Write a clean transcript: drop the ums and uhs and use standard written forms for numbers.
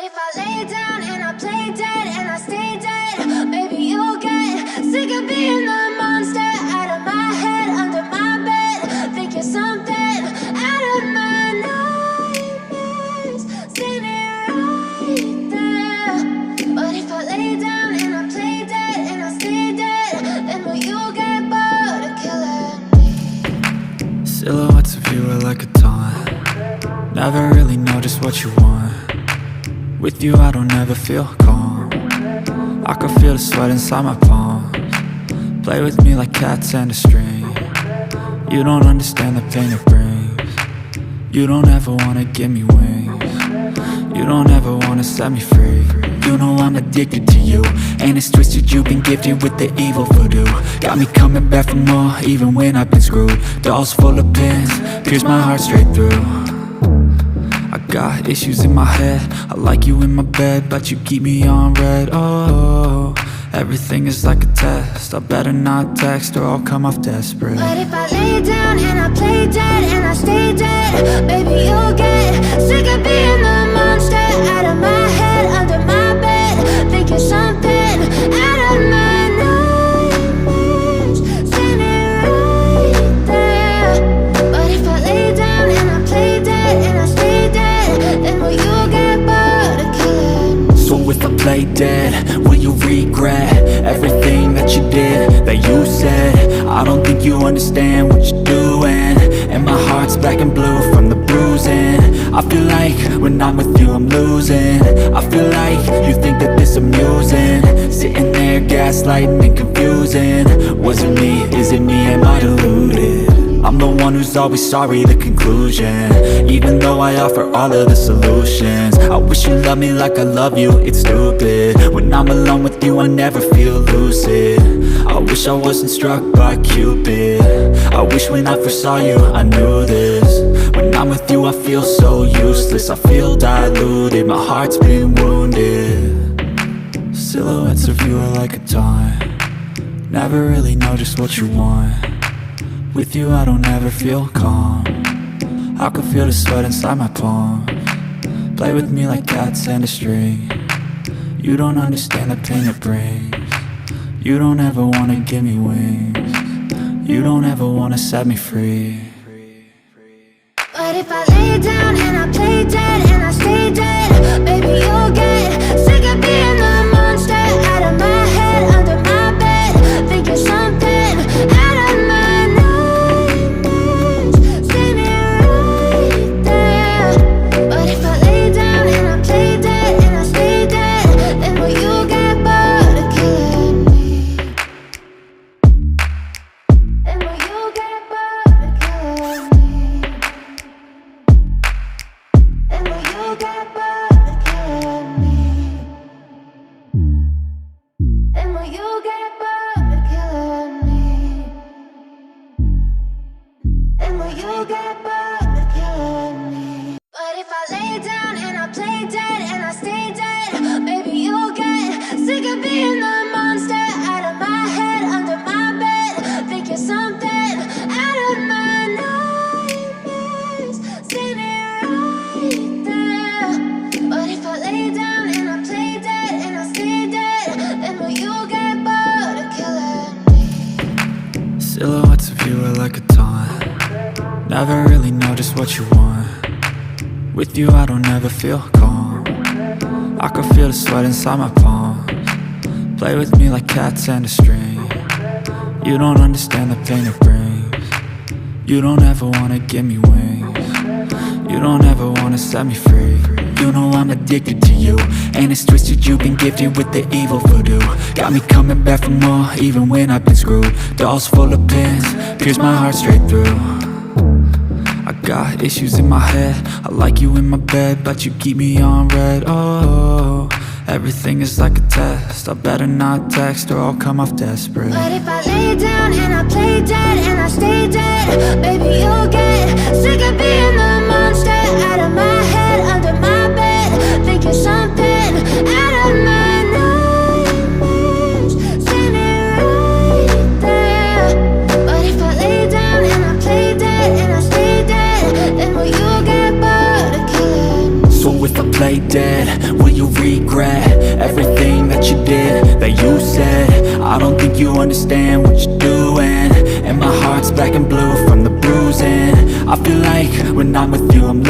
if I lay down and I play dead and I stay dead, maybe you'll get sick of being the monster out of my head, under my bed. Think you're something out of my nightmares, standing right there. But if I lay down and I play dead and I stay dead, then will you get bored of killing me? Silhouettes of you are like a taunt. Never really know just what you want. With you I don't ever feel calm. I can feel the sweat inside my palms. Play with me like cats and a string. You don't understand the pain it brings. You don't ever wanna give me wings. You don't ever wanna set me free. You know I'm addicted to you, and it's twisted, you've been gifted with the evil voodoo. Got me coming back for more, even when I've been screwed. Dolls full of pins, pierce my heart straight through. I got issues in my head, I like you in my bed, but you keep me on red. Oh, everything is like a test, I better not text or I'll come off desperate. But if I lay down and I play dead and I stay dead, baby you'll get sick of being the monster out of my head, under my bed. Think you're something out of my nightmares, standing right there. But if I lay down and I play dead and I stay dead, then will you get bored of killing me? So if I play dead, will you regret everything that you did, that you said? I don't think you understand what you're doing, and my heart's black and blue from the bruising. I feel like when I'm with you I'm losing. I feel like you think that this amusing, sitting there gaslighting and confusing. Was it me? Is it me? Am I deluded? I'm the one who's always sorry, the conclusion, even though I offer all of the solutions. I wish you loved me like I love you, it's stupid. When I'm alone with you I never feel lucid. I wish I wasn't struck by Cupid. I wish when I first saw you I knew this. When I'm with you I feel so useless, I feel diluted, my heart's been wounded. Silhouettes of you are like a taunt. Never really know just what you want. With you I don't ever feel calm. I can feel the sweat inside my palms. Play with me like cats and a string. You don't understand the pain it brings. You don't ever wanna give me wings. You don't ever wanna set me free. But if I lay down and I play dead and I stay dead, baby you'll get sick of being the monster out of my head, under my bed. Think you're something out of my nightmares, standing right there. But if I lay down and I play dead and I stay dead, then will you get bored of killing me? Then will you get bored of killing me? And will you get bored of killing me? And will you get bored of killing me? And will you get bored of killing me? But if I lay down and I play dead and I stay dead, baby you'll get sick of being the monster out of my head, under my bed. Think you're something out of my nightmares, standing right there. But if I lay down and I play dead and I stay dead, then will you get bored of killing me? Silhouettes of you are like a taunt. Never really know just what you want. With you I don't ever feel calm. I can feel the sweat inside my palms. Play with me like cats and a string. You don't understand the pain it brings. You don't ever wanna give me wings. You don't ever wanna set me free. You know I'm addicted to you, and it's twisted, you've been gifted with the evil voodoo. Got me coming back for more, even when I've been screwed. Dolls full of pins, pierce my heart straight through. I got issues in my head, I like you in my bed, but you keep me on red. Oh, everything is like a test, I better not text or I'll come off desperate. But if I lay down and I play dead and I stay dead, baby you'll get sick of being the monster out of my head, under my bed. Think you're something out of my nightmares, standing right there. But if I lay down and I play dead and I stay dead, then will you get bored of killing me? So if I play dead, it? Will you regret everything that you did, that you said? I don't think you understand what you're doing, and my heart's black and blue from the bruising. I feel like when I'm with you I'm losing.